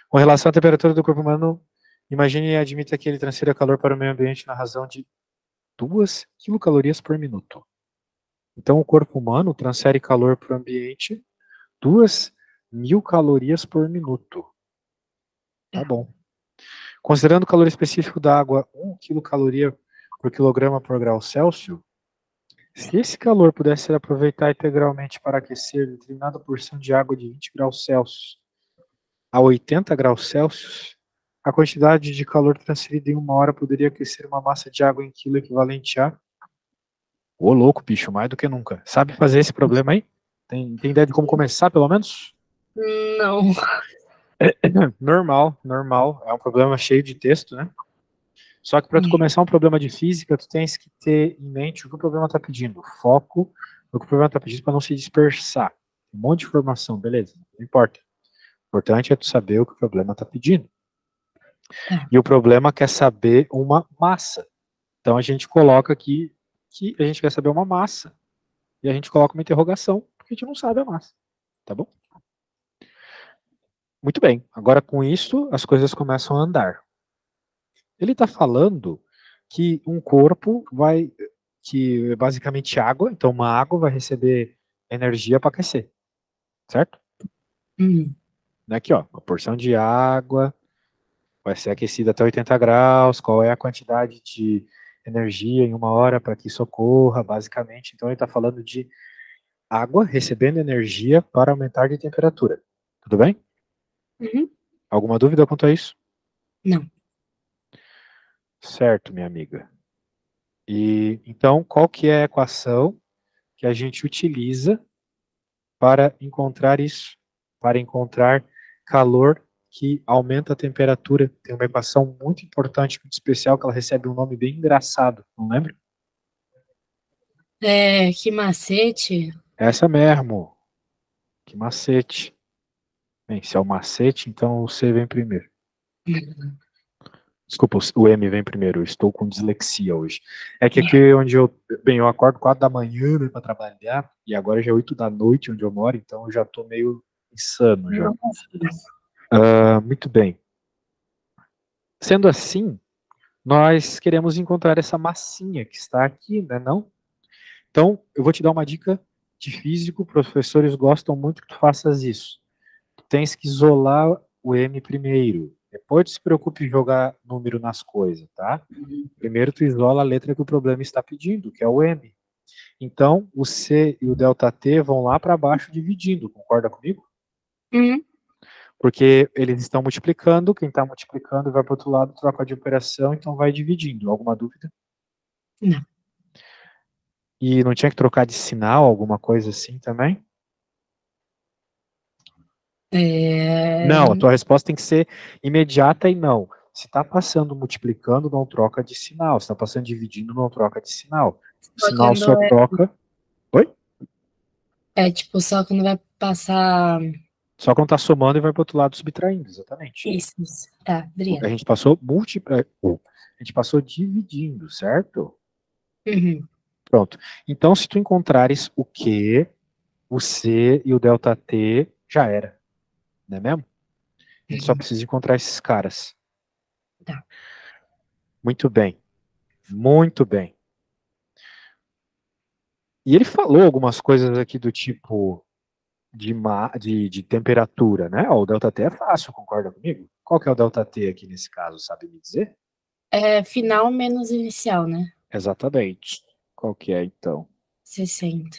Com relação à temperatura do corpo humano, imagine e admita que ele transfira calor para o meio ambiente na razão de 2 quilocalorias por minuto. Então, o corpo humano transfere calor para o ambiente 2.000 calorias por minuto. Tá bom. Considerando o calor específico da água 1 quilocaloria por quilograma por grau Celsius, se esse calor pudesse ser aproveitado integralmente para aquecer determinada porção de água de 20 graus Celsius a 80 graus Celsius, a quantidade de calor transferida em 1 hora poderia aquecer uma massa de água em quilo equivalente a... Ô, louco, bicho, mais do que nunca. Sabe fazer esse problema aí? Tem ideia de como começar, pelo menos? Não. Normal. É um problema cheio de texto, né? Só que para tu começar um problema de física, tu tens que ter em mente o que o problema está pedindo. Foco no que o problema está pedindo para não se dispersar. Um monte de informação, beleza, não importa. O importante é tu saber o que o problema está pedindo. E o problema quer saber uma massa. Então a gente coloca aqui que a gente quer saber uma massa. E a gente coloca uma interrogação, porque a gente não sabe a massa. Tá bom? Muito bem. Agora com isso, as coisas começam a andar. Ele está falando que um corpo vai, que é basicamente água, então uma água vai receber energia para aquecer, certo? Aqui, ó, uma porção de água vai ser aquecida até 80 graus, qual é a quantidade de energia em 1 hora para que isso ocorra, basicamente. Então ele está falando de água recebendo energia para aumentar de temperatura. Tudo bem? Alguma dúvida quanto a isso? Não. Certo, minha amiga. E então, qual que é a equação que a gente utiliza para encontrar isso? Para encontrar calor que aumenta a temperatura. Tem uma equação muito importante, muito especial, que ela recebe um nome bem engraçado, não lembra? Que macete? Essa mesmo. Que macete. Bem, se é o macete, então o C vem primeiro. Desculpa, o M vem primeiro, eu estou com dislexia hoje. É que aqui onde eu acordo 4 da manhã, né, para trabalhar, e agora já é 8 da noite onde eu moro, então eu já estou meio insano já. Muito bem. Sendo assim, nós queremos encontrar essa massinha que está aqui, né, não? Então, eu vou te dar uma dica de físico, professores gostam muito que tu faças isso. Tu tens que isolar o M primeiro. Depois tu se preocupe em jogar número nas coisas, tá? Primeiro tu isola a letra que o problema está pedindo, que é o M. Então, o C e o ΔT vão lá para baixo dividindo, concorda comigo? Porque eles estão multiplicando, quem está multiplicando vai para o outro lado, troca de operação, então vai dividindo. Alguma dúvida? Não. E não tinha que trocar de sinal, alguma coisa assim também? Não, a tua resposta tem que ser imediata e não. Se está passando multiplicando, não troca de sinal. Se está passando dividindo, não troca de sinal. O sinal só troca... Oi? Tipo, só quando vai passar... Só quando está somando e vai para o outro lado subtraindo, exatamente. Isso. Tá, obrigada. A gente passou a gente passou dividindo, certo? Pronto. Então, se tu encontrares o Q, o C e o ΔT, já era. Não é mesmo? A gente só precisa encontrar esses caras. Tá. Muito bem. Muito bem. E ele falou algumas coisas aqui do tipo de temperatura, né? Ó, o ΔT é fácil, concorda comigo? Qual que é o ΔT aqui nesse caso, sabe me dizer? Final menos inicial, né? Exatamente. Qual que é, então? 60.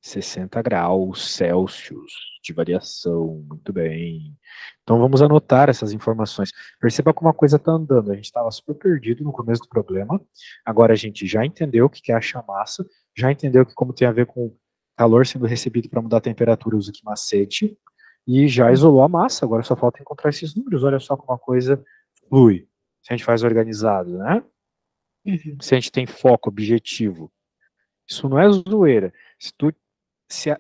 60 graus Celsius de variação, muito bem. Então vamos anotar essas informações. Perceba como a coisa está andando. A gente estava super perdido no começo do problema. Agora a gente já entendeu o que é a chamassa, já entendeu que como tem a ver com calor sendo recebido para mudar a temperatura, usa que macete, e já isolou a massa. Agora só falta encontrar esses números. Olha só como a coisa flui. Se a gente faz organizado, né? Se a gente tem foco, objetivo. Isso não é zoeira.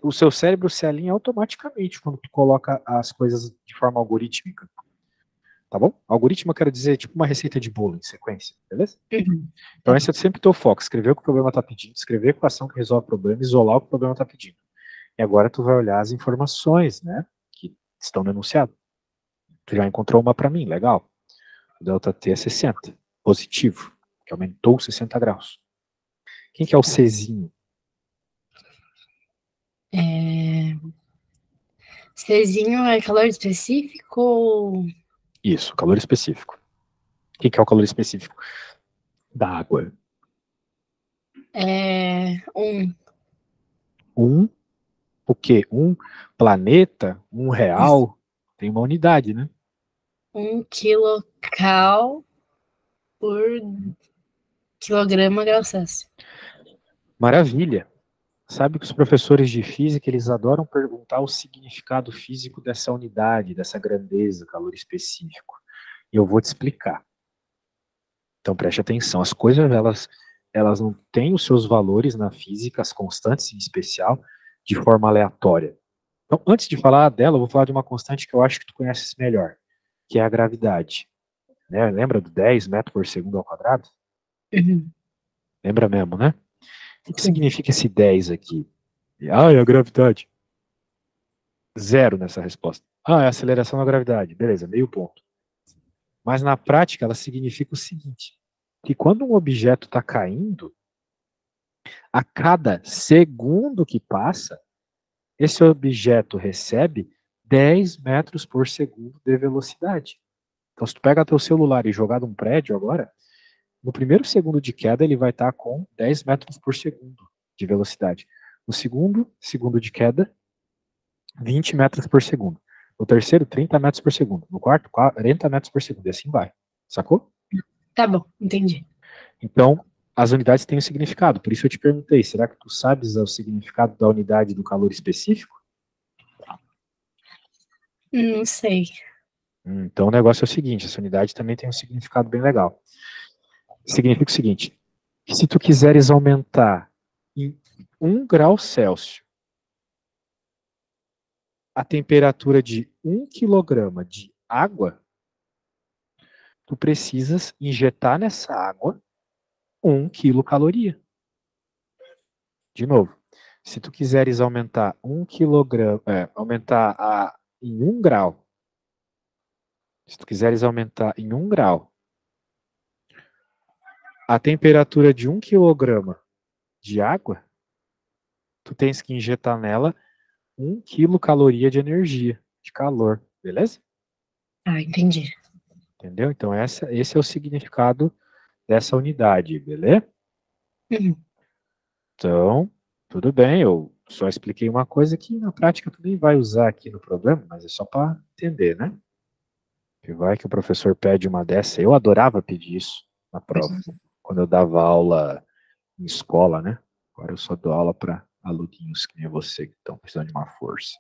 O seu cérebro se alinha automaticamente quando tu coloca as coisas de forma algorítmica. Tá bom? Algoritmo eu quero dizer tipo uma receita de bolo em sequência, beleza? Então esse é sempre o teu foco, escrever o que o problema está pedindo, escrever a equação que resolve o problema, isolar o que o problema está pedindo. E agora tu vai olhar as informações, né, que estão no enunciado. Tu já encontrou uma para mim, legal. O ΔT é 60, positivo, que aumentou 60 graus. Quem que é o Czinho? É... Czinho é calor específico? Isso, calor específico. Quem que é o calor específico? Da água. É... Um. O quê? Um planeta, um real, tem uma unidade, né? 1 kcal por quilograma grau Celsius. Maravilha. Sabe que os professores de física, eles adoram perguntar o significado físico dessa unidade, dessa grandeza, calor específico. E eu vou te explicar. Então preste atenção. As coisas, elas não têm os seus valores na física, as constantes em especial, de forma aleatória. Então, antes de falar dela, eu vou falar de uma constante que eu acho que tu conheces melhor, que é a gravidade. Né? Lembra do 10 metros por segundo ao quadrado? Uhum. Lembra mesmo, né? O que Sim. significa esse 10 aqui? Ah, é a gravidade. Zero nessa resposta. Ah, é a aceleração da gravidade. Beleza, meio ponto. Mas na prática, ela significa o seguinte: que quando um objeto está caindo, a cada segundo que passa, esse objeto recebe 10 metros por segundo de velocidade. Então, se tu pega teu celular e jogar de um prédio agora, no primeiro segundo de queda, ele vai estar com 10 metros por segundo de velocidade. No segundo segundo de queda, 20 metros por segundo. No terceiro, 30 metros por segundo. No quarto, 40 metros por segundo. E assim vai. Sacou? Tá bom, entendi. Então, as unidades têm um significado. Por isso eu te perguntei, será que tu sabes o significado da unidade do calor específico? Não sei. Então o negócio é o seguinte, essa unidade também tem um significado bem legal. Significa o seguinte, que se tu quiseres aumentar em 1 grau Celsius a temperatura de 1 kg de água, tu precisas injetar nessa água 1 kcal. De novo, se tu quiseres aumentar 1 kg, em 1 grau, se tu quiseres aumentar em 1 grau a temperatura de 1 kg de água, tu tens que injetar nela 1 kcal de energia, de calor, beleza? Ah, entendi. Entendeu? Então esse é o significado dessa unidade, beleza? Uhum. Então, tudo bem, eu só expliquei uma coisa que na prática tu nem vai usar aqui no problema, mas é só para entender, né? Que vai que o professor pede uma dessa. Eu adorava pedir isso na prova, quando eu dava aula em escola, né? Agora eu só dou aula para aluninhos que nem você, que estão precisando de uma força.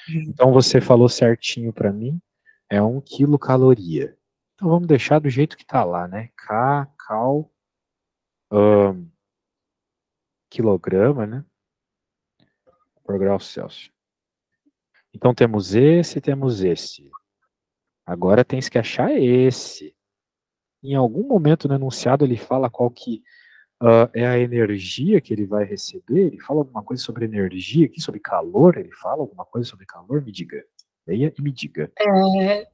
Uhum. Então você falou certinho para mim, é 1 kcal. Então vamos deixar do jeito que tá lá, né? Quilograma, né? Por grau Celsius. Então temos esse e temos esse. Agora tens que achar esse. Em algum momento no enunciado ele fala qual que é a energia que ele vai receber. Ele fala alguma coisa sobre energia aqui, sobre calor. Ele fala alguma coisa sobre calor? Me diga. Leia e me diga. É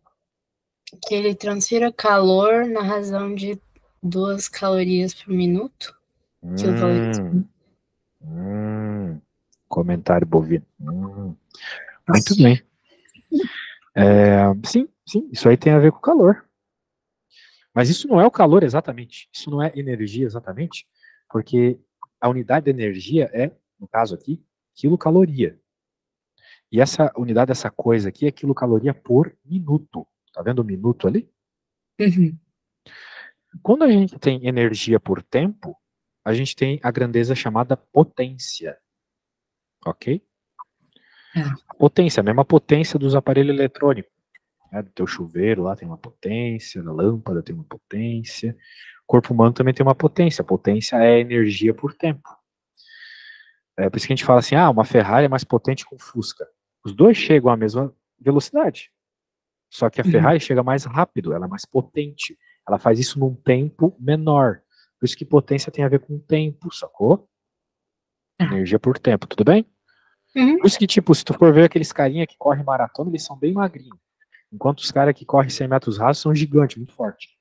que ele transfira calor na razão de 2 calorias por minuto. Quilocalorias por Hum, minuto. comentário bovino. Muito bem. Sim, sim, isso aí tem a ver com calor. Mas isso não é o calor exatamente. Isso não é energia exatamente. Porque a unidade de energia é, no caso aqui, quilocaloria. E essa unidade dessa coisa aqui é quilocaloria por minuto. Tá vendo o minuto ali? Uhum. Quando a gente tem energia por tempo, a gente tem a grandeza chamada potência. Ok? Tá. A potência, a mesma potência dos aparelhos eletrônicos. Né? Do teu chuveiro lá tem uma potência, da lâmpada tem uma potência. O corpo humano também tem uma potência. A potência é energia por tempo. É por isso que a gente fala assim, uma Ferrari é mais potente que um Fusca. Os dois chegam à mesma velocidade. Só que a Uhum. Ferrari chega mais rápido, ela é mais potente. Ela faz isso num tempo menor. Por isso que potência tem a ver com tempo, sacou? Tá. Energia por tempo, tudo bem? Uhum. Por isso que, tipo, se tu for ver aqueles carinha que correm maratona, eles são bem magrinhos. Enquanto os caras que correm 100 metros rasos são gigantes, muito fortes.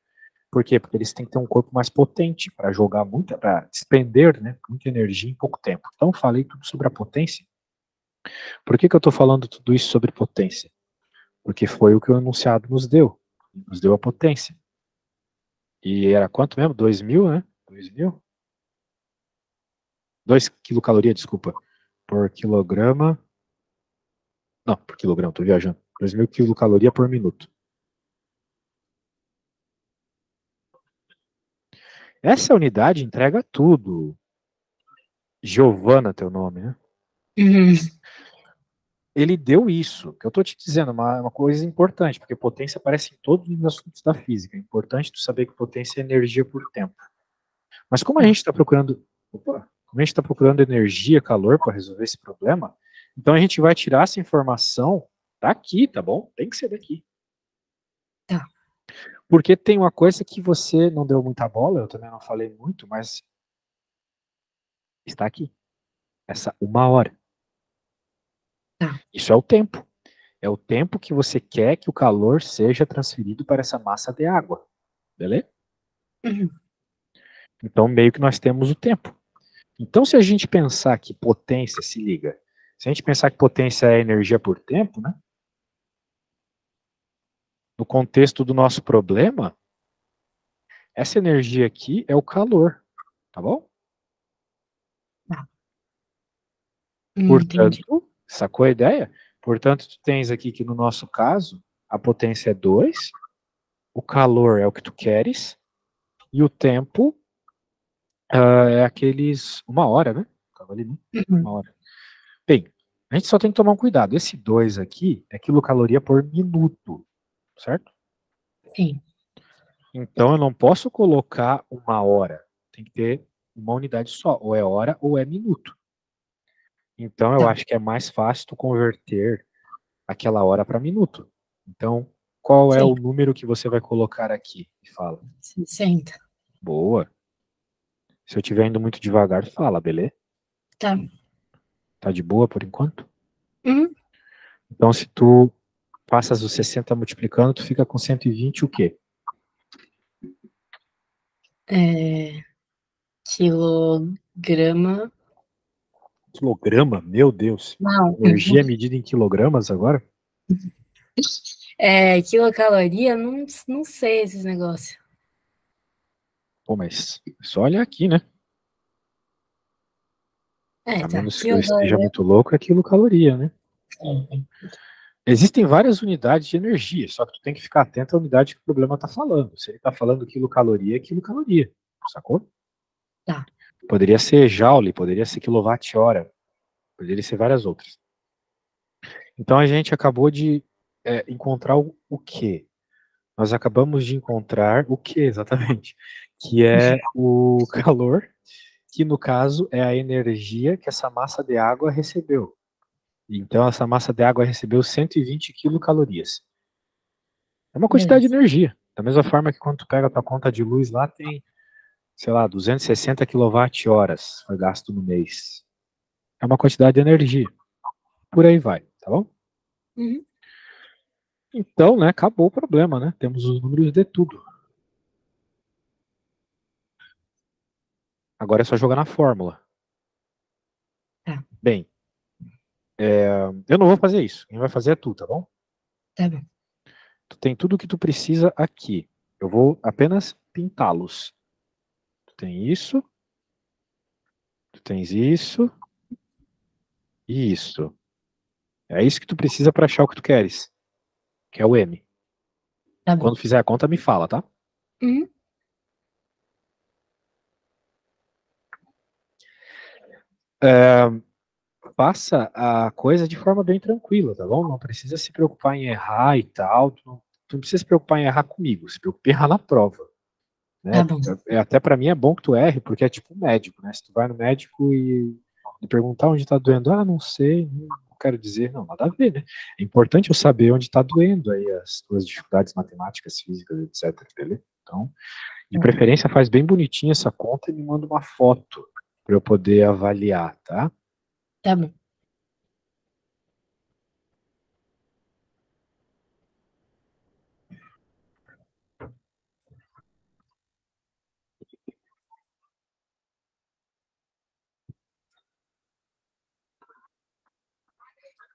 Por quê? Porque eles têm que ter um corpo mais potente para jogar muita, para despender, né, muita energia em pouco tempo. Então falei tudo sobre a potência. Por que eu estou falando tudo isso sobre potência? Porque foi o que o enunciado nos deu. Nos deu a potência. E era quanto mesmo? 2.000, né? 2.000? 2 quilocalorias, desculpa, por quilograma. Não, por quilograma, tô viajando. 2.000 quilocalorias por minuto. Essa unidade entrega tudo. Giovana, teu nome, né? Uhum. Ele deu isso, que eu tô te dizendo, uma coisa importante, porque potência aparece em todos os assuntos da física. É importante tu saber que potência é energia por tempo. Mas como a gente está procurando, como a gente está procurando energia, calor para resolver esse problema, então a gente vai tirar essa informação daqui, tá bom? Tem que ser daqui. Tá. Porque tem uma coisa que você não deu muita bola, eu também não falei muito, mas está aqui. Essa 1 hora. Tá. Isso é o tempo. É o tempo que você quer que o calor seja transferido para essa massa de água. Beleza? Uhum. Então, meio que nós temos o tempo. Então, se a gente pensar que potência, se liga, se a gente pensar que potência é energia por tempo, né? No contexto do nosso problema, essa energia aqui é o calor, tá bom? Tá. Entendi. Portanto, sacou a ideia? Portanto, tu tens aqui que no nosso caso, a potência é 2, o calor é o que tu queres, e o tempo é aqueles 1 hora, né? Tava ali, né? Uhum. 1 hora. Bem, a gente só tem que tomar um cuidado. Esse 2 aqui é quilocaloria por minuto, certo? Sim. Então eu não posso colocar 1 hora. Tem que ter uma unidade só, ou é hora ou é minuto. Então eu Tá. acho que é mais fácil tu converter aquela hora para minuto. Então, qual é Sim. o número que você vai colocar aqui? Me fala. 60. Boa. Se eu estiver indo muito devagar, fala, beleza? Tá. Tá de boa por enquanto? Uhum. Então, se tu passas os 60 multiplicando, tu fica com 120 o quê? Quilograma. Quilograma? Meu Deus. Não. Energia é medida em quilogramas agora? Quilocaloria, não sei esses negócios. Pô, mas é só olhar aqui, né? A Tá. menos que eu esteja Quilocaloria. muito louco, é quilocaloria, né? Existem várias unidades de energia, só que tu tem que ficar atento à unidade que o problema está falando. Se ele está falando quilocaloria, é quilocaloria, sacou? Tá. Poderia ser joule, poderia ser quilowatt-hora, poderia ser várias outras. Então a gente acabou de encontrar o quê? Nós acabamos de encontrar o que exatamente? Que é o calor, que no caso é a energia que essa massa de água recebeu. Então essa massa de água recebeu 120 quilocalorias. É uma quantidade de Beleza. energia. Da mesma forma que quando tu pega a tua conta de luz lá, tem, sei lá, 260 quilowatt-horas foi gasto no mês. É uma quantidade de energia. Por aí vai, tá bom? Uhum. Então, né, acabou o problema, né? Temos os números de tudo. Agora é só jogar na fórmula. Tá. Bem, eu não vou fazer isso. Quem vai fazer é tu, tá bom? Tá bom. Tu tem tudo o que tu precisa aqui. Eu vou apenas pintá-los. Tu tem isso, tu tens isso e isso. É isso que tu precisa para achar o que tu queres, que é o M. Tá bom. Quando fizer a conta, me fala, tá? Uhum. Faça a coisa de forma bem tranquila, tá bom? Não precisa se preocupar em errar e tal. Tu não precisa se preocupar em errar comigo. Se preocupe em errar na prova, Tá né? bom. Até para mim é bom que tu erre, porque é tipo um médico, né? Se tu vai no médico e perguntar onde tá doendo, não sei, não quero dizer, não, nada a ver, né? É importante eu saber onde tá doendo aí as tuas dificuldades matemáticas, físicas, etc, beleza? Então, de preferência, faz bem bonitinha essa conta e me manda uma foto para eu poder avaliar, tá? Tá bom.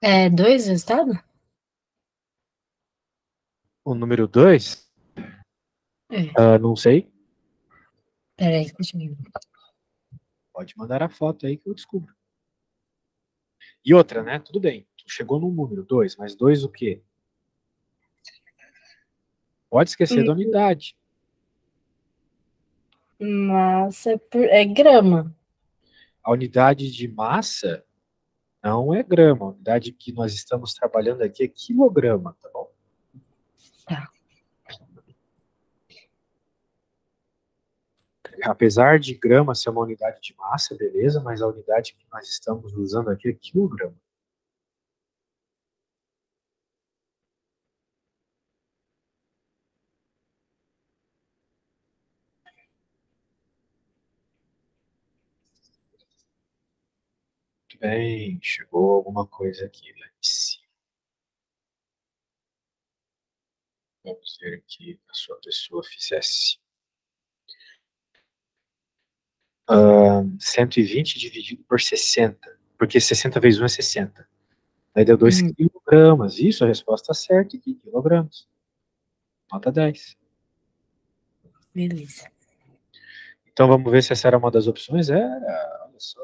É 2 o resultado? O número 2, É, não sei. peraí, deixa eu ver. Pode mandar a foto aí que eu descubro. E outra, né? Tudo bem. Tu chegou no número 2, mas 2 o quê? Pode esquecer da unidade. Massa é grama. A unidade de massa não é grama. A unidade que nós estamos trabalhando aqui é quilograma, tá bom? Tá. Apesar de grama ser uma unidade de massa, beleza, mas a unidade que nós estamos usando aqui é quilograma. Muito bem, chegou alguma coisa aqui lá em cima. Vamos ver aqui a sua pessoa fizesse. 120 dividido por 60, porque 60 vezes 1 é 60. Aí deu 2 Uhum, quilogramas. Isso, a resposta certa aqui, quilogramas. Nota 10. beleza. Então vamos ver se essa era uma das opções. Era, olha só.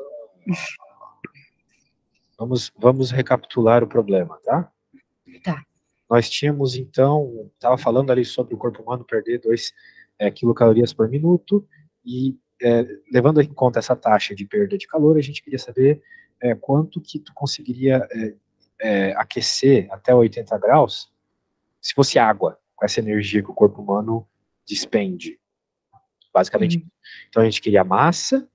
Vamos recapitular o problema, tá? Tá. Nós tínhamos, então, estava falando ali sobre o corpo humano perder 2 quilocalorias por minuto, e levando em conta essa taxa de perda de calor, a gente queria saber quanto que tu conseguiria aquecer até 80 graus se fosse água, com essa energia que o corpo humano despende, basicamente. Uhum, Então a gente queria massa,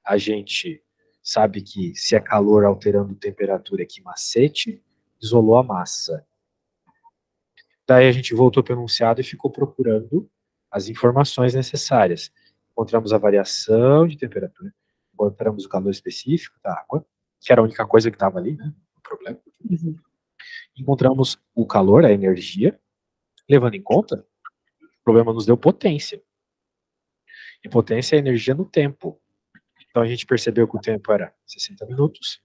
a gente sabe que se é calor alterando temperatura é que macete, isolou a massa. Daí a gente voltou para o enunciado e ficou procurando as informações necessárias. Encontramos a variação de temperatura, encontramos o calor específico da água, que era a única coisa que estava ali, né? O problema. uhum. Encontramos o calor, a energia, levando em conta, o problema nos deu potência. E potência é energia no tempo. Então a gente percebeu que o tempo era 60 minutos,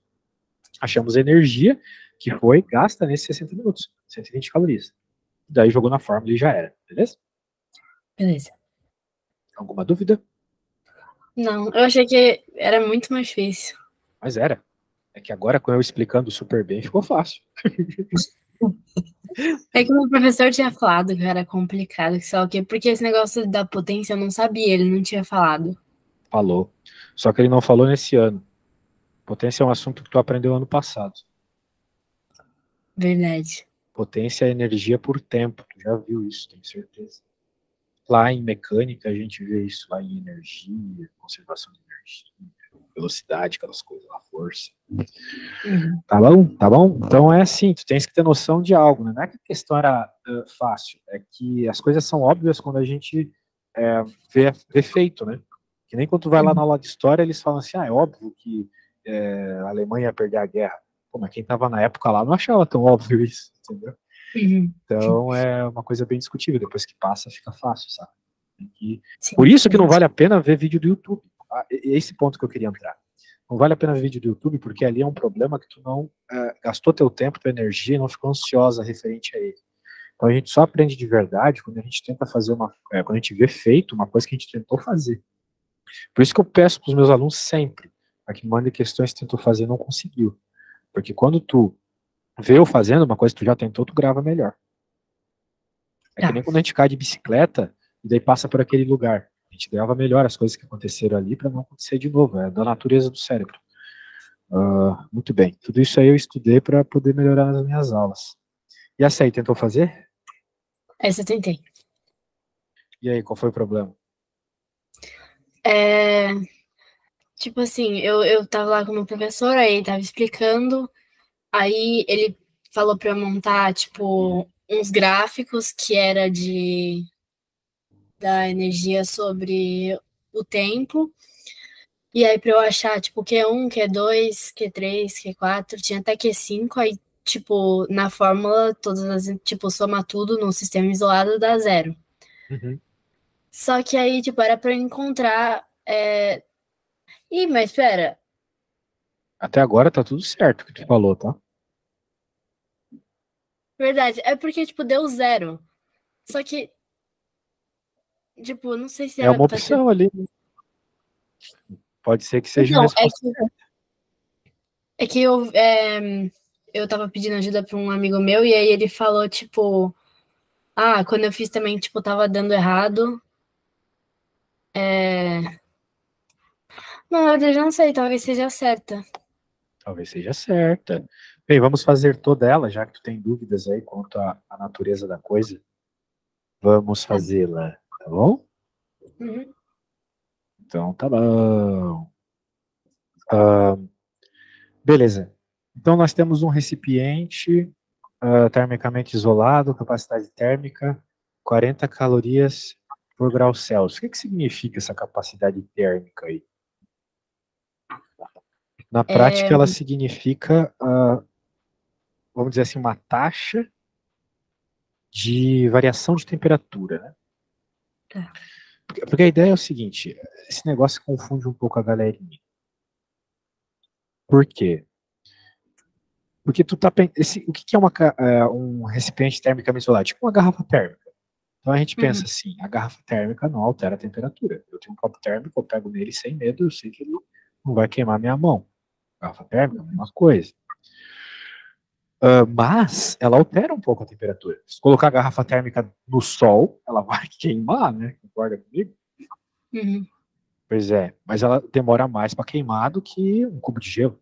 achamos a energia que foi gasta nesses 60 minutos, 120 calorias. Daí jogou na fórmula e já era, beleza? Beleza. Alguma dúvida? Não, eu achei que era muito mais difícil. Mas era. É que agora, com eu explicando super bem, ficou fácil. É que o meu professor tinha falado que era complicado, que sei lá o quê, porque esse negócio da potência eu não sabia, ele não tinha falado. Falou. Só que ele não falou nesse ano. Potência é um assunto que tu aprendeu ano passado. Verdade. Potência é energia por tempo. Tu já viu isso, tenho certeza. Lá em mecânica, a gente vê isso lá em energia, conservação de energia, velocidade, aquelas coisas lá, força. Uhum. Tá bom? Tá bom? Então é assim, tu tens que ter noção de algo, né? Não é que a questão era fácil, é que as coisas são óbvias quando a gente vê feito, né? Que nem quando tu vai lá na Uhum. aula de história, eles falam assim, é óbvio que a Alemanha ia perder a guerra. Pô, mas quem tava na época lá não achava tão óbvio isso, entendeu? Uhum. Então é uma coisa bem discutível, depois que passa fica fácil, sabe? Por Sim, isso que não verdade. vale a pena ver vídeo do YouTube. Esse ponto que eu queria entrar. Não vale a pena ver vídeo do YouTube, porque ali é um problema que tu não gastou teu tempo, tua energia e não ficou ansiosa referente a ele. Então a gente só aprende de verdade quando a gente tenta fazer quando a gente vê feito uma coisa que a gente tentou fazer. Por isso que eu peço para os meus alunos sempre, para que mandem questões que tentou fazer e não conseguiu. Porque quando tu vê eu fazendo uma coisa que tu já tentou, tu grava melhor. É que Tá. nem quando a gente cai de bicicleta e daí passa por aquele lugar. A gente grava melhor as coisas que aconteceram ali para não acontecer de novo. É da natureza do cérebro. Muito bem. Tudo isso aí eu estudei para poder melhorar nas minhas aulas. E essa aí, tentou fazer? Essa eu tentei. E aí, qual foi o problema? É, tipo assim, eu tava lá com o meu professor, aí ele tava explicando, aí ele falou pra eu montar, tipo, uns gráficos que era da energia sobre o tempo. E aí, pra eu achar, tipo, Q1, Q2, Q3, Q4, tinha até Q5, aí, tipo, na fórmula, todas as, tipo, soma tudo no sistema isolado dá zero. Uhum. Só que aí, tipo, era pra eu encontrar. Ih, mas pera. Até agora tá tudo certo o que tu falou, tá? Verdade. É porque, tipo, deu 0. Só que, tipo, não sei se É era uma pra ter. opção ali. Pode ser que seja uma Então, resposta. é que eu tava pedindo ajuda pra um amigo meu e aí ele falou, tipo, ah, quando eu fiz também, tipo, tava dando errado. Não, na verdade, eu não sei, talvez seja certa. Talvez seja certa. Bem, vamos fazer toda ela, já que tu tem dúvidas aí quanto à natureza da coisa. Vamos Tá. fazê-la, tá bom? Uhum. Então tá bom. Ah, beleza. Então nós temos um recipiente termicamente isolado, capacidade térmica 40 calorias por grau Celsius. O que significa essa capacidade térmica aí? Na É, prática, ela significa, vamos dizer assim, uma taxa de variação de temperatura, né? tá. Porque a ideia é o seguinte, esse negócio confunde um pouco a galerinha. Por quê? Porque tu tá o que é um recipiente termicamente isolado? Tipo uma garrafa térmica. Então a gente pensa Uhum. assim, a garrafa térmica não altera a temperatura. Eu tenho um copo térmico, eu pego nele sem medo, eu sei que ele não vai queimar minha mão. Garrafa térmica, a mesma coisa. Mas ela altera um pouco a temperatura. Se colocar a garrafa térmica no sol, ela vai queimar, né? Concorda comigo? Uhum. Pois é, mas ela demora mais para queimar do que um cubo de gelo.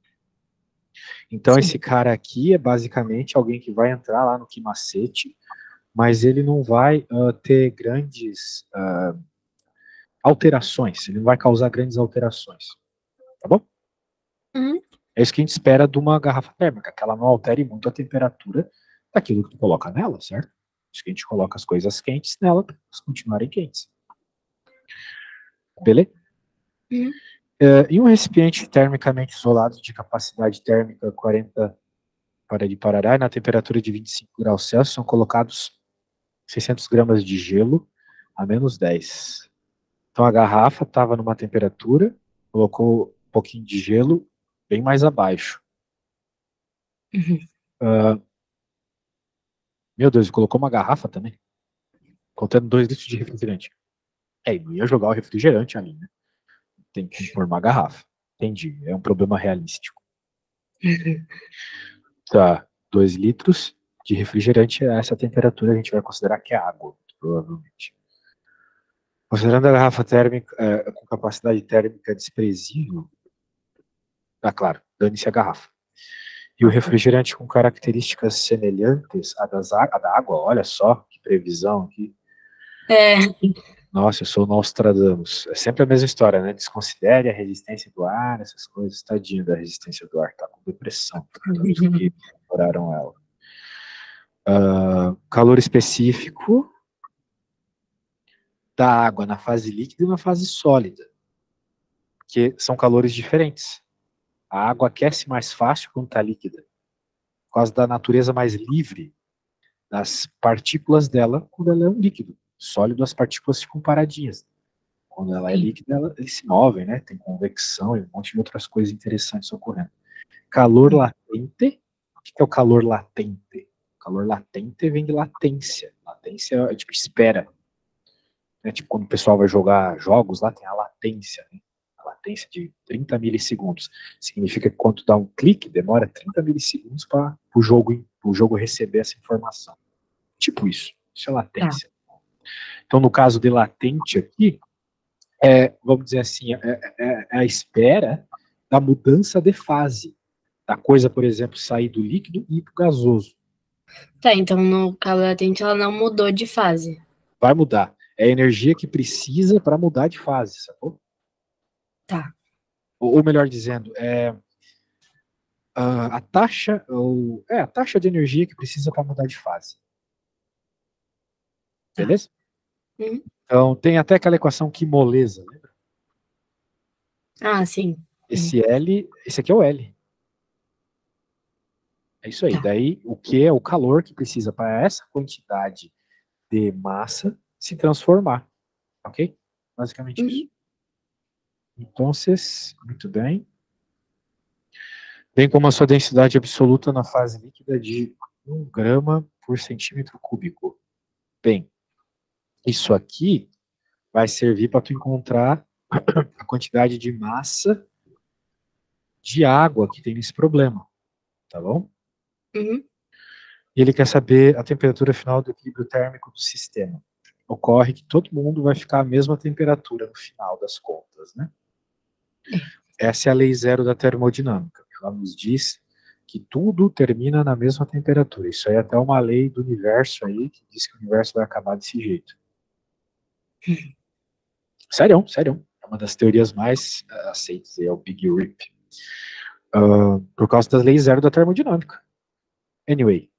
Então Sim. esse cara aqui é basicamente alguém que vai entrar lá no Kimacete, mas ele não vai ter grandes alterações, ele não vai causar grandes alterações, tá bom? Uhum. É isso que a gente espera de uma garrafa térmica, que ela não altere muito a temperatura daquilo que tu coloca nela, certo? Por isso que a gente coloca as coisas quentes nela para elas continuarem quentes. Beleza? Uhum. Em um recipiente termicamente isolado de capacidade térmica 40 para de Parará, na temperatura de 25 graus Celsius, são colocados 600 gramas de gelo a -10. Então a garrafa estava numa temperatura, colocou um pouquinho de gelo bem mais abaixo. Uhum. Uh, meu Deus, colocou uma garrafa também, contendo 2 litros de refrigerante. Não ia jogar o refrigerante ali, né? Tem que pôr uma garrafa. Entendi, é um problema realístico. Uhum. Tá, 2 litros de refrigerante a essa temperatura a gente vai considerar que é água, provavelmente. Considerando a garrafa térmica com capacidade térmica desprezível, claro, dane-se a garrafa. E o refrigerante com características semelhantes à da água, olha só que previsão aqui. É, Nossa, eu sou o Nostradamus. É sempre a mesma história, né? Desconsidere a resistência do ar, essas coisas. Tadinho da resistência do ar, tá com depressão. Tanto que ignoraram ela. Calor específico da água na fase líquida e na fase sólida, que são calores diferentes. A água aquece mais fácil quando está líquida, por causa da natureza mais livre das partículas dela quando ela é um líquido. Sólido, as partículas ficam paradinhas. Quando ela é sim. líquida, eles se movem, né? Tem convecção e um monte de outras coisas interessantes ocorrendo. Calor Uhum. latente. O que é o calor latente? O calor latente vem de latência. Latência é tipo espera. Né? Tipo, quando o pessoal vai jogar jogos, lá tem a latência, né? A latência de 30 milissegundos. Significa que quando dá um clique, demora 30 milissegundos para o jogo receber essa informação. Tipo isso. Isso é Tá. latência. Então, no caso de latente aqui, vamos dizer assim, é a espera da mudança de fase. Da coisa, por exemplo, sair do líquido e ir para o gasoso. Tá, então no calor latente ela não mudou de fase. Vai mudar. É a energia que precisa para mudar de fase, sacou? Tá. Ou melhor dizendo, a taxa, a taxa de energia que precisa para mudar de fase. Tá. Beleza? Uhum. Então, tem até aquela equação que moleza, lembra? Ah, sim. Uhum. Esse aqui é o L. É isso aí. Tá. Daí, o que é o calor que precisa para essa quantidade de massa se transformar. Ok? Basicamente isso. Uhum. Então, muito bem. bem como a sua densidade absoluta na fase líquida de 1 grama por centímetro cúbico. Bem, isso aqui vai servir para tu encontrar a quantidade de massa de água que tem nesse problema, tá bom? Uhum. E ele quer saber a temperatura final do equilíbrio térmico do sistema. Ocorre que todo mundo vai ficar à mesma temperatura no final das contas, né? Essa é a lei zero da termodinâmica. Ela nos diz que tudo termina na mesma temperatura. Isso aí é até uma lei do universo aí que diz que o universo vai acabar desse jeito. Sério, sério. É uma das teorias mais aceitas, é o Big Rip. Por causa das leis zero da termodinâmica. Anyway,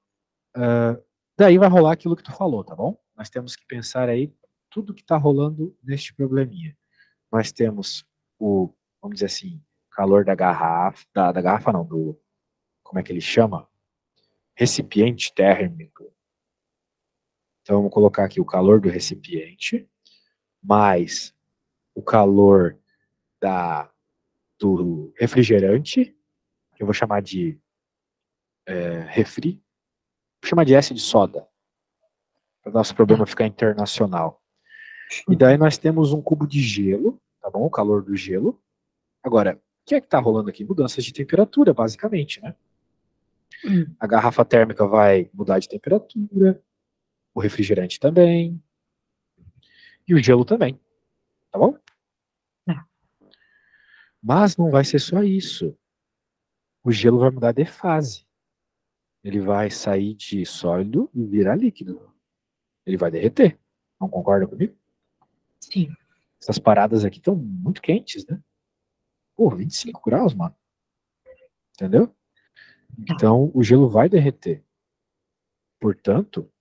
daí vai rolar aquilo que tu falou, tá bom? Nós temos que pensar aí tudo que está rolando neste probleminha. Nós temos o, vamos dizer assim, calor da garrafa, da garrafa não, do, como é que ele chama? Recipiente térmico. Então vamos colocar aqui o calor do recipiente, mais o calor do refrigerante, que eu vou chamar de refri, vou chamar de S de soda, para o nosso problema ficar internacional. E daí nós temos um cubo de gelo, tá bom? O calor do gelo. Agora, o que é que está rolando aqui? Mudanças de temperatura, basicamente, né? A garrafa térmica vai mudar de temperatura, o refrigerante também, e o gelo também, tá bom? Mas não vai ser só isso. O gelo vai mudar de fase. Ele vai sair de sólido e virar líquido. Ele vai derreter. Não concorda comigo? Sim. Essas paradas aqui estão muito quentes, né? Pô, 25 graus, mano. Entendeu? Então, o gelo vai derreter. Portanto,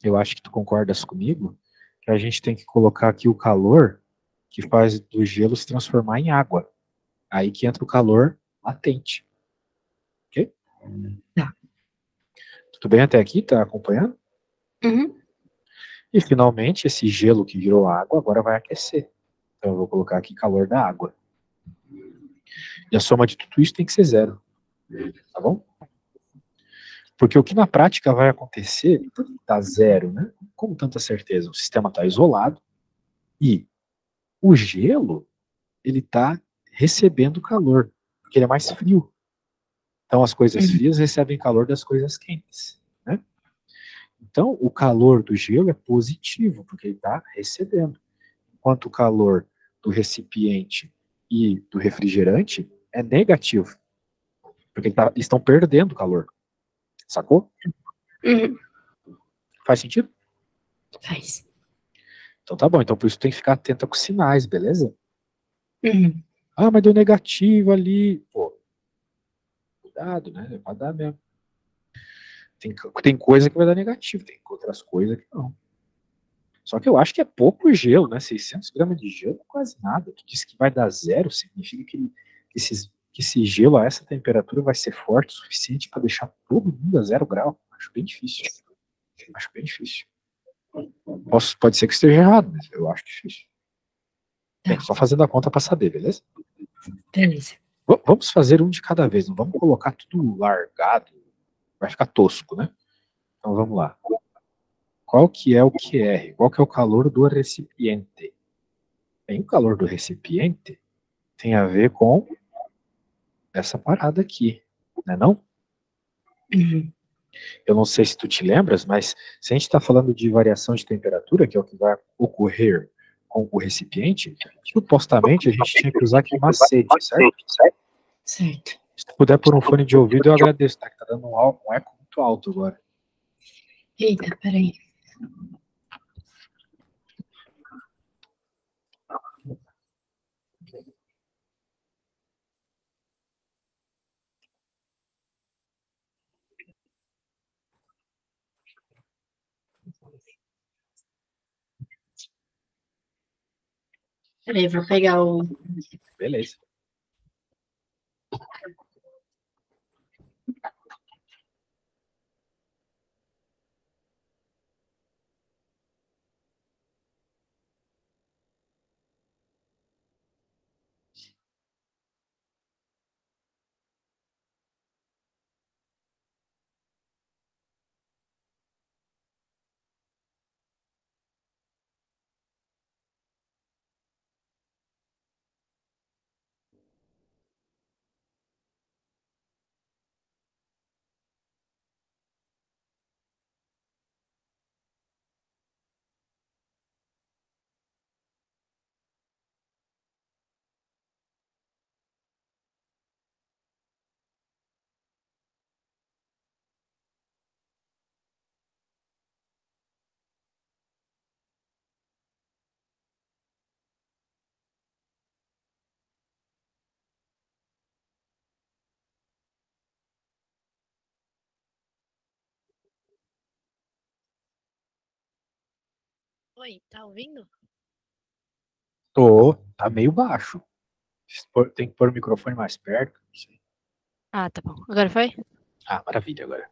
eu acho que tu concordas comigo que a gente tem que colocar aqui o calor que faz do gelo se transformar em água. Aí que entra o calor latente. Ok? Tá. Tudo bem até aqui? Tá acompanhando? Uhum. E finalmente esse gelo que virou água agora vai aquecer. Então eu vou colocar aqui calor da água. E a soma de tudo isso tem que ser zero. Tá bom? Porque o que na prática vai acontecer, por que está zero, né? Com tanta certeza, o sistema está isolado e o gelo ele está recebendo calor, porque ele é mais frio. Então as coisas frias recebem calor das coisas quentes, né? Então o calor do gelo é positivo, porque ele está recebendo, enquanto o calor do recipiente e do refrigerante é negativo, porque eles estão perdendo calor, sacou? Uhum. Faz sentido? Faz. Então tá bom, então por isso tem que ficar atento com os sinais, beleza? Uhum. Ah, mas deu negativo ali. Pô, cuidado, né? Vai dar mesmo. Tem coisa que vai dar negativo, tem outras coisas que não. Só que eu acho que é pouco gelo, né? 600 gramas de gelo é quase nada. Tu disse que vai dar zero, significa que esse gelo a essa temperatura vai ser forte o suficiente para deixar todo mundo a 0 grau. Acho bem difícil. Acho bem difícil. Pode ser que esteja errado, mas eu acho difícil. Bem, só fazendo a conta para saber, beleza? Beleza. Vamos fazer um de cada vez, não vamos colocar tudo largado, vai ficar tosco, né? Então vamos lá. Qual que é o QR? Qual que é o calor do recipiente? Bem, o calor do recipiente tem a ver com essa parada aqui, né não? Uhum. Eu não sei se tu te lembras, mas se a gente está falando de variação de temperatura, que é o que vai ocorrer com o recipiente, supostamente a gente tinha que usar aquele macete, certo? Certo. Se tu puder pôr um fone de ouvido, eu agradeço, tá? Que tá dando um eco muito alto agora. Eita, peraí. Peraí, vou pegar o. Beleza. Oi, tá ouvindo? Tô, tá meio baixo. Tem que pôr o microfone mais perto. Não sei. Ah, tá bom. Agora foi? Ah, maravilha agora.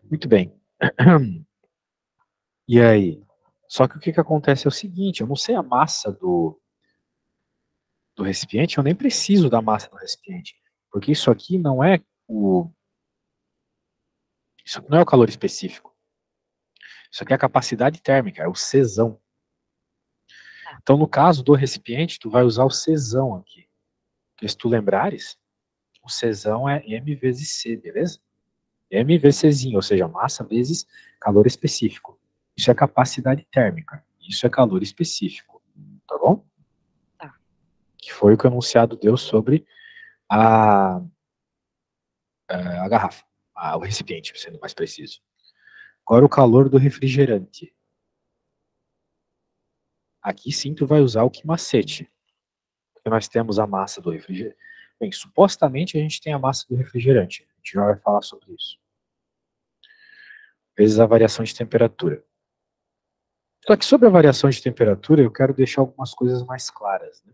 Muito bem. E aí? Só que o que acontece é o seguinte, eu não sei a massa do recipiente, eu nem preciso da massa do recipiente, porque isso aqui não é isso aqui não é o calor específico. Isso aqui é a capacidade térmica, é o Czão. Então, no caso do recipiente, tu vai usar o Czão aqui. Porque se tu lembrares, o Czão é M vezes C, beleza? M vezes Czinho, ou seja, massa vezes calor específico. Isso é capacidade térmica. Isso é calor específico. Tá bom? Tá. Que foi o que o enunciado deu sobre a garrafa, o recipiente, sendo mais preciso. Agora o calor do refrigerante. Aqui sim tu vai usar o que macete. Porque nós temos a massa do refrigerante. Bem, supostamente a gente tem a massa do refrigerante. A gente já vai falar sobre isso. Vezes a variação de temperatura. Só que sobre a variação de temperatura, eu quero deixar algumas coisas mais claras. Né?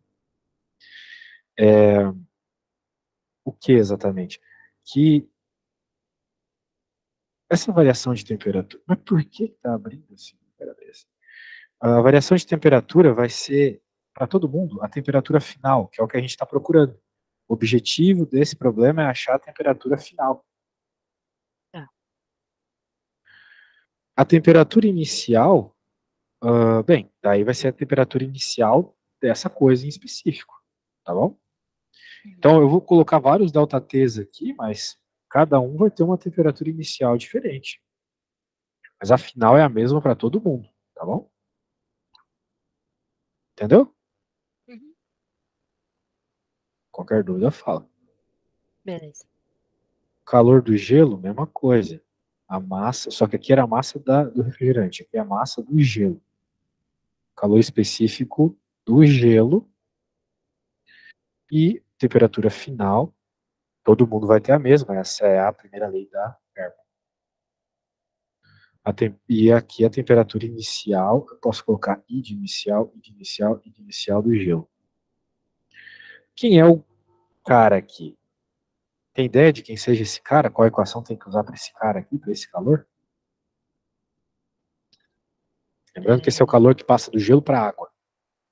O que exatamente? Que essa variação de temperatura. Mas por que está abrindo assim? A variação de temperatura vai ser, para todo mundo, a temperatura final, que é o que a gente está procurando. O objetivo desse problema é achar a temperatura final. Tá. A temperatura inicial, bem, daí vai ser a temperatura inicial dessa coisa em específico, tá bom? Então eu vou colocar vários ΔTs aqui, mas cada um vai ter uma temperatura inicial diferente. Mas a final é a mesma para todo mundo, tá bom? Entendeu? Uhum. Qualquer dúvida, fala. Beleza. Calor do gelo, mesma coisa. A massa, só que aqui era a massa do refrigerante, aqui é a massa do gelo. Calor específico do gelo e temperatura final, todo mundo vai ter a mesma, essa é a primeira lei da termo. E aqui a temperatura inicial, eu posso colocar I de inicial, I de inicial, I de inicial do gelo. Quem é o cara aqui? Tem ideia de quem seja esse cara? Qual equação tem que usar para esse cara aqui, para esse calor? Lembrando que esse é o calor que passa do gelo para a água,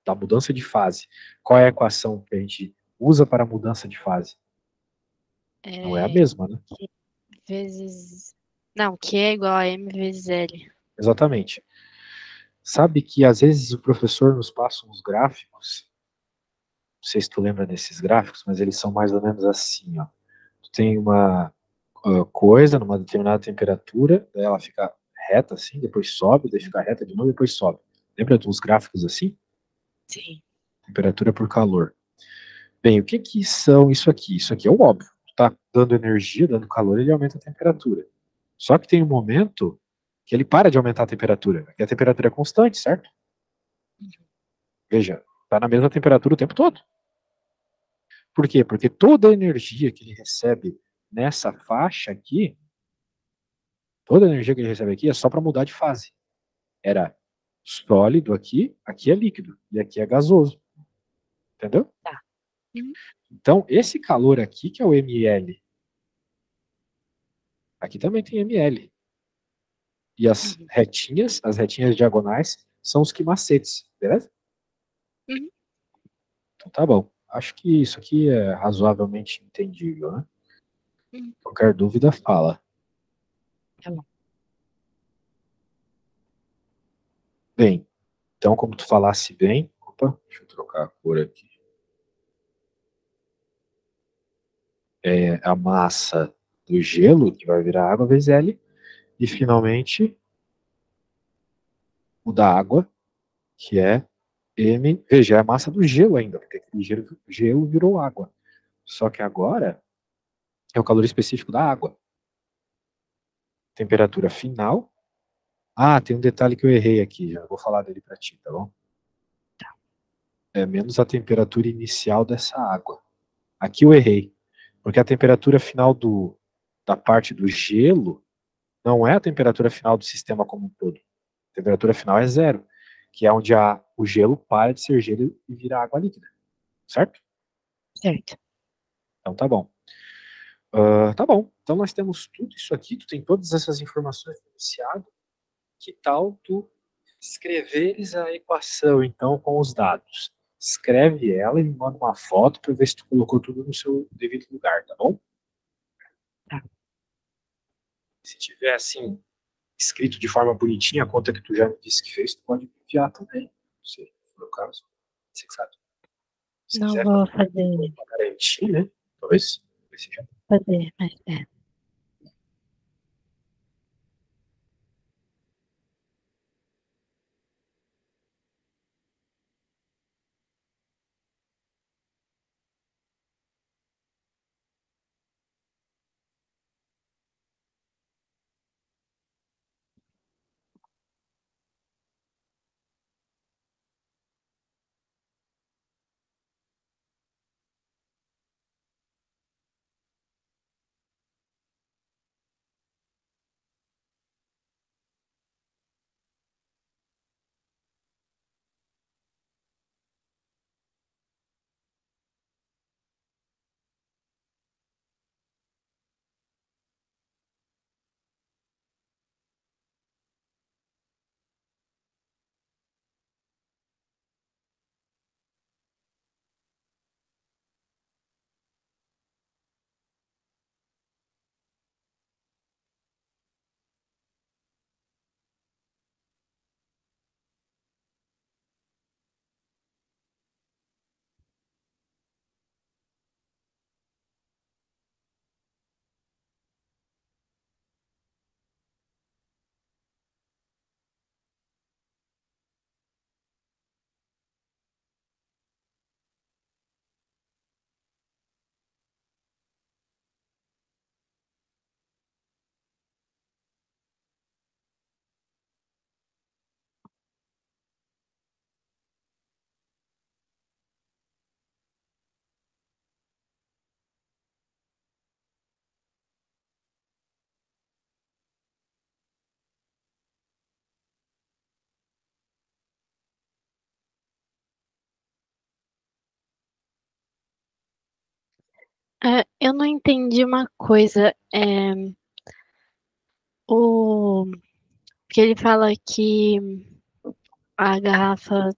da mudança de fase. Qual é a equação que a gente usa para a mudança de fase? Não é a mesma, né? Q vezes... Não, Q é igual a M vezes L. Exatamente. Sabe que às vezes o professor nos passa uns gráficos, não sei se tu lembra desses gráficos, mas eles são mais ou menos assim, ó. Tu tem uma coisa numa determinada temperatura, daí ela fica reta assim, depois sobe, daí fica reta de novo, depois sobe. Lembra dos gráficos assim? Sim. Temperatura por calor. Bem, o que que são isso aqui? Isso aqui é o óbvio. Tu tá dando energia, dando calor, ele aumenta a temperatura. Só que tem um momento que ele para de aumentar a temperatura, que a temperatura é constante, certo? Veja, tá na mesma temperatura o tempo todo. Por quê? Porque toda a energia que ele recebe nessa faixa aqui, toda a energia que ele recebe aqui é só para mudar de fase. Era sólido aqui, aqui é líquido e aqui é gasoso. Entendeu? Tá. Uhum. Então, esse calor aqui que é o ml, aqui também tem ml. E as retinhas diagonais, são os quimacetes, beleza? Uhum. Então tá bom. Acho que isso aqui é razoavelmente entendível, né? Uhum. Qualquer dúvida, fala. Tá bom. Bem, então como tu falasse bem, opa, deixa eu trocar a cor aqui. É a massa do gelo, que vai virar água vezes L, e finalmente o da água, que é M, veja, é a massa do gelo ainda, porque aquele gelo virou água. Só que agora é o calor específico da água. Temperatura final. Ah, tem um detalhe que eu errei aqui, já vou falar dele para ti, tá bom? É menos a temperatura inicial dessa água. Aqui eu errei, porque a temperatura final da parte do gelo não é a temperatura final do sistema como um todo. A temperatura final é zero, que é onde o gelo para de ser gelo e vira água líquida, certo? Certo. Então tá bom. Tá bom, então nós temos tudo isso aqui, tu tem todas essas informações iniciadas. Que tal tu escreveres a equação, então, com os dados? Escreve ela e me manda uma foto para ver se tu colocou tudo no seu devido lugar, tá bom? Tá. Se tiver, assim, escrito de forma bonitinha, a conta que tu já me disse que fez, tu pode enviar também. Não sei, se for o caso. Você que sabe. Se Não quiser vou fazer fazer, para garantir, né? Talvez seja. fazer, mas é. Eu não entendi uma coisa. O que ele fala que a garrafa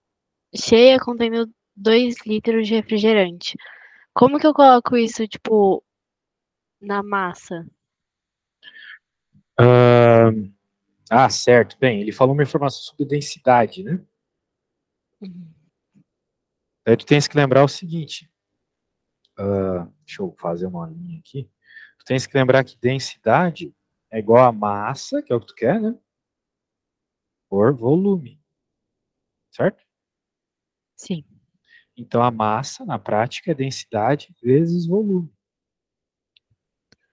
cheia contendo 2 litros de refrigerante. Como que eu coloco isso, tipo, na massa? Certo. Bem, ele falou uma informação sobre densidade, né? Uhum. Aí tu tens que lembrar o seguinte. Deixa eu fazer uma linha aqui. Tu tens que lembrar que densidade é igual a massa, que é o que tu quer, né? Por volume, certo? Sim. Então a massa, na prática, é densidade vezes volume.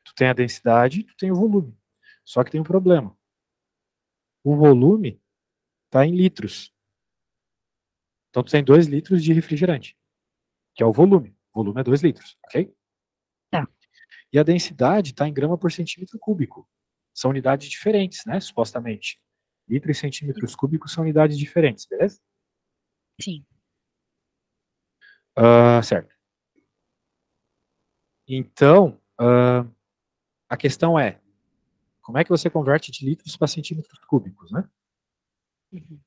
Tu tem a densidade, tu tem o volume. Só que tem um problema. O volume está em litros. Então tu tem 2 litros de refrigerante, que é o volume. O volume é 2 litros, ok? Tá. E a densidade está em grama por centímetro cúbico. São unidades diferentes, né? Supostamente. Litro e centímetros cúbicos são unidades diferentes, beleza? Sim. Certo. Então, a questão é, como é que você converte de litros para centímetros cúbicos, né? Uhum.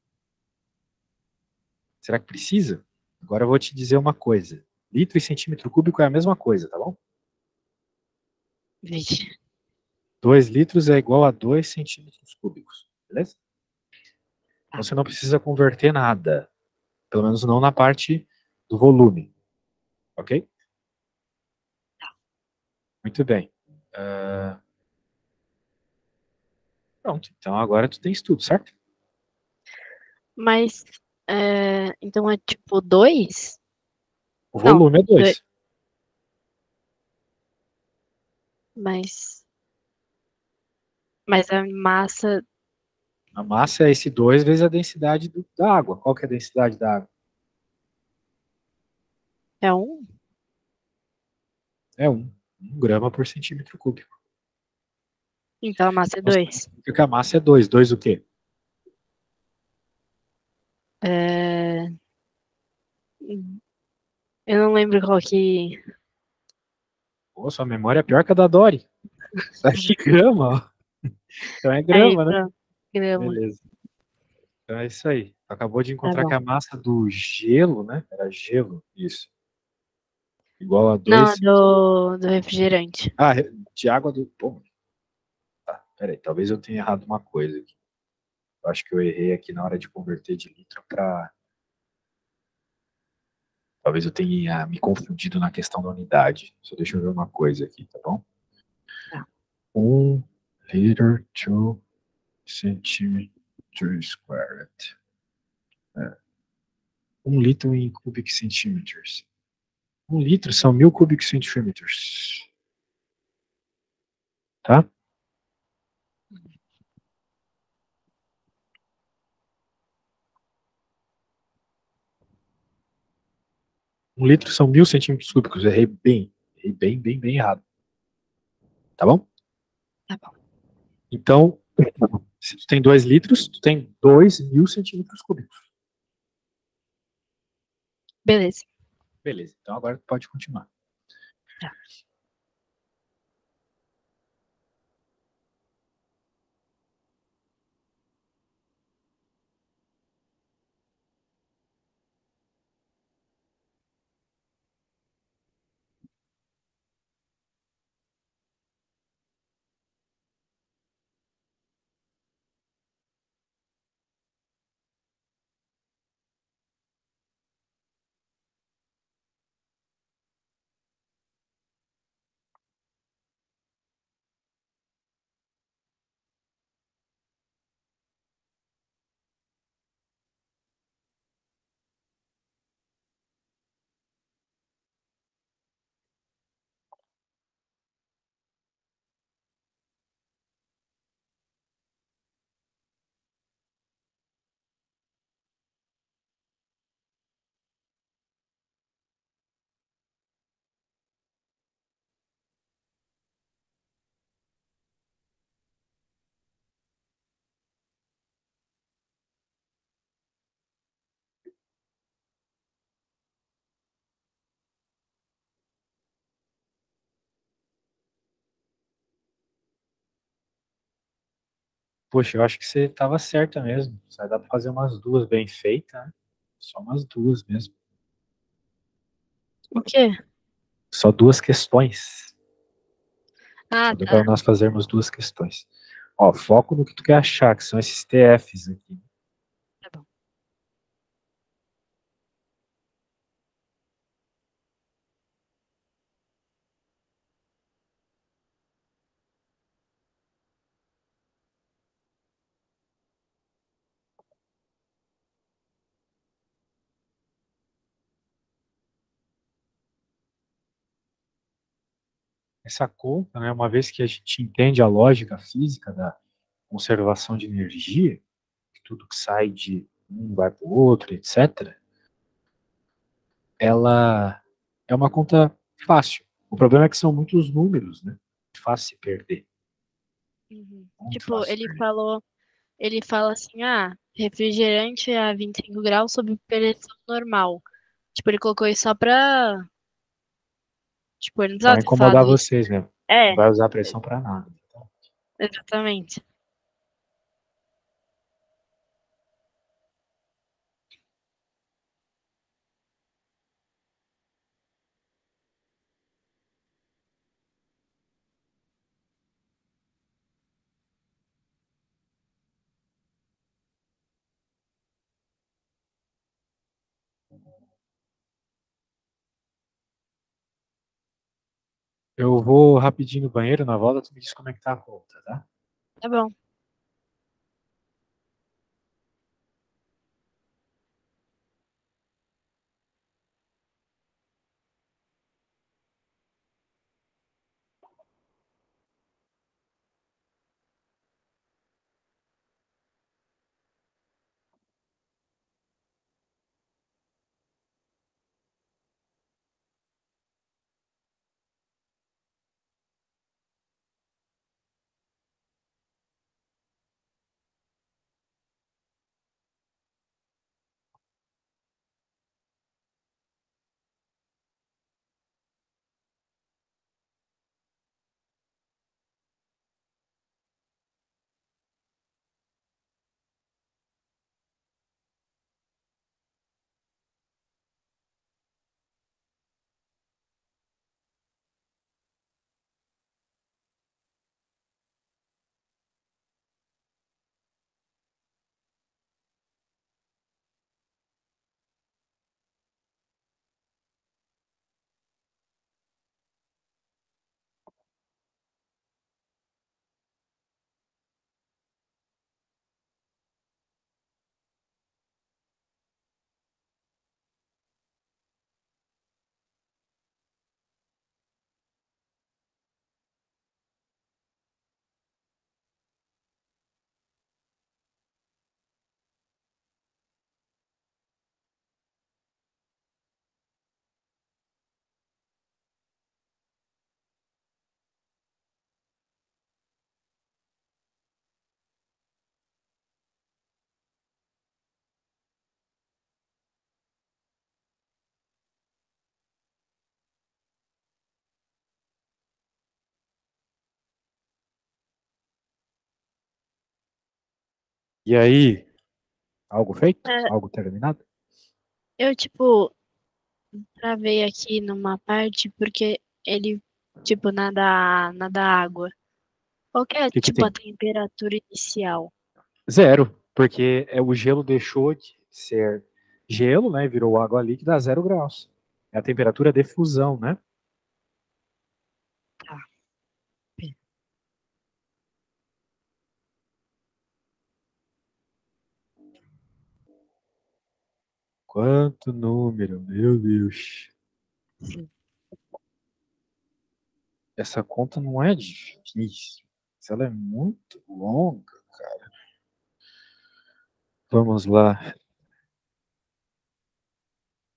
Será que precisa? Agora eu vou te dizer uma coisa. Litro e centímetro cúbico é a mesma coisa, tá bom? Vixe. 2 litros é igual a 2 centímetros cúbicos, beleza? Então Tá. você não precisa converter nada. Pelo menos não na parte do volume, ok? Muito bem. Pronto, então agora tu tens tudo, certo? Mas, então é tipo 2? O Não, volume é 2. mas, mas a massa A massa é esse 2 vezes a densidade da água. Qual que é a densidade da água? é 1? É 1 grama por centímetro cúbico. Então a massa é Então 2. significa que a massa é 2. 2 o quê? É... Eu não lembro qual que. Pô, sua memória é pior que a da Dory. Tá de grama, ó. Então é Aí, grama, né? pronto. Grama. Beleza. Então é isso aí. Acabou de Tá encontrar que bom. a massa do gelo, né? Era gelo, isso. Igual a Não, é 2. do refrigerante. Ah, de água do. Pô, tá, peraí, talvez eu tenha errado uma coisa aqui. Eu acho que eu errei aqui na hora de converter de litro para. Talvez eu tenha me confundido na questão da unidade. Só deixa eu ver uma coisa aqui, tá bom? Tá. 1 liter, 2 centimeters squared. É. 1 litro em cubic centímetros. 1 litro são 1000 cubic centímetros. Tá? Um litro são 1000 centímetros cúbicos. Errei bem. Errei bem, bem, bem errado. Tá bom? Tá bom. Então, se tu tem 2 litros, tu tem 2000 centímetros cúbicos. Beleza. Beleza. Então agora tu pode continuar. Tá. Poxa, eu acho que você estava certa mesmo. Só dá para fazer umas duas bem feitas, né? Só umas duas mesmo. O quê? Só duas questões. Ah, Só deu tá. para nós fazermos duas questões. Ó, foco no que tu quer achar, que são esses TFs aqui. Tá bom. Essa conta, né, uma vez que a gente entende a lógica física da conservação de energia, que tudo que sai de um vai para o outro, etc., ela é uma conta fácil. O problema é que são muitos números, né? Fácil se perder. Uhum. Muito Tipo, fácil se perder. ele fala assim, refrigerante a 25 graus sob pressão normal. Tipo, ele colocou isso só pra, tipo, ele não Para precisava ter falado incomodar isso. vocês mesmo. Não É, vai usar pressão para nada. Então, exatamente. eu vou rapidinho no banheiro, na volta tu me diz como é que tá a conta, tá? Tá bom. E aí, algo feito? É, Algo terminado? eu, tipo, travei aqui numa parte porque ele, tipo, nada água. Qual que é, O que que tipo, a tem? temperatura inicial? 0, porque o gelo deixou de ser gelo, né? Virou água líquida a 0 graus. É a temperatura de fusão, né? Tá. Quanto número, meu Deus. Essa conta não é difícil. Ela é muito longa, cara. Vamos lá.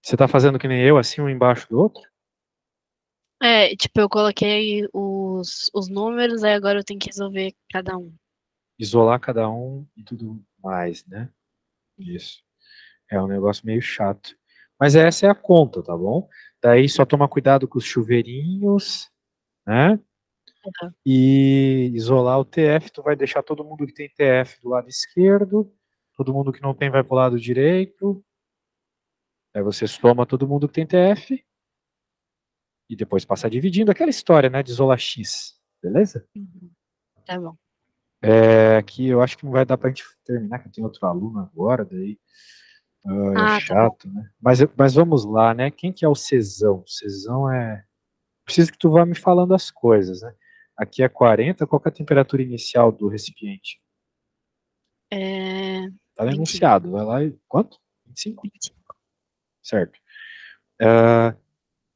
Você tá fazendo que nem eu, assim, um embaixo do outro? É, tipo, eu coloquei os números, aí agora eu tenho que resolver cada um. Isolar cada um e tudo mais, né? Isso. É um negócio meio chato. Mas essa é a conta, tá bom? Daí só toma cuidado com os chuveirinhos, né? Uhum. E isolar o TF, tu vai deixar todo mundo que tem TF do lado esquerdo, todo mundo que não tem vai pro lado direito. Aí você soma todo mundo que tem TF e depois passa dividindo aquela história, né, de isolar X, beleza? Uhum. Tá bom. Aqui eu acho que não vai dar pra gente terminar, que tem outro aluno agora, daí é Ah, tá bom. chato, né? Mas vamos lá, né? Quem que é o Cesão? Cesão é... Preciso que tu vá me falando as coisas, né? Aqui é 40, qual que é a temperatura inicial do recipiente? É... Tá lá 25. enunciado, vai lá e... Quanto? 25? 25. Certo.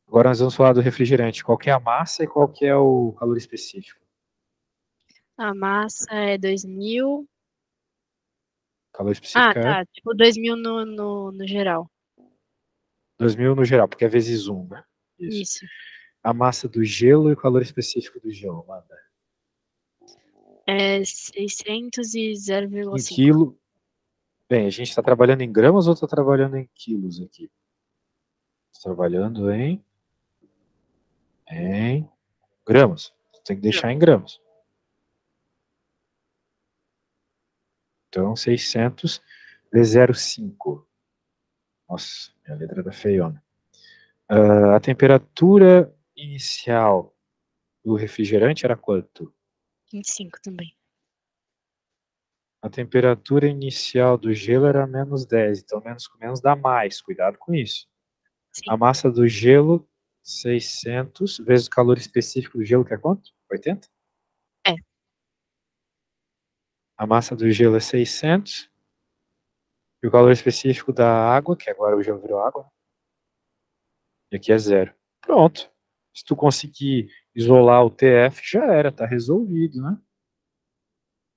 Agora nós vamos falar do refrigerante. Qual que é a massa e qual que é o calor específico? A massa é 2000. Calor Ah, específico é tá. Tipo, 2000 no geral. 2000 no geral, porque é vezes 1, né? Isso. Isso. A massa do gelo e o calor específico do gelo, manda. É 600 e Em 0,5. quilo. Bem, a gente está trabalhando em gramas ou está trabalhando em quilos aqui? Trabalhando em gramas. Tem que deixar em gramas. Então, 600 vezes 0,5. Nossa, minha letra tá feiona. A temperatura inicial do refrigerante era quanto? 25 também. A temperatura inicial do gelo era menos 10, então menos com menos dá mais, cuidado com isso. A Sim. massa do gelo, 600, vezes o calor específico do gelo, que é quanto? 80? É. A massa do gelo é 600, e o calor específico da água, que agora o gelo virou água, e aqui é 0. Pronto. Se tu conseguir isolar o TF, já era, tá resolvido, né?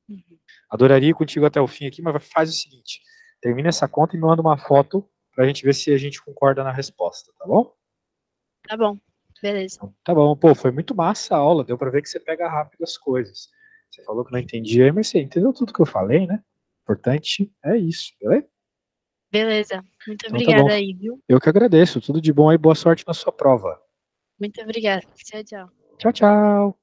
Uhum. Adoraria ir contigo até o fim aqui, mas faz o seguinte, termina essa conta e me manda uma foto pra gente ver se a gente concorda na resposta, tá bom? Tá bom. Beleza. Tá bom, pô, foi muito massa a aula, deu pra ver que você pega rápido as coisas. Você falou que não entendia, mas você entendeu tudo que eu falei, né? Importante é isso, beleza? Beleza. Muito Então tá bom. obrigada aí, viu? Eu que agradeço, tudo de bom aí, boa sorte na sua prova. Muito obrigada. Tchau, tchau. Tchau, tchau.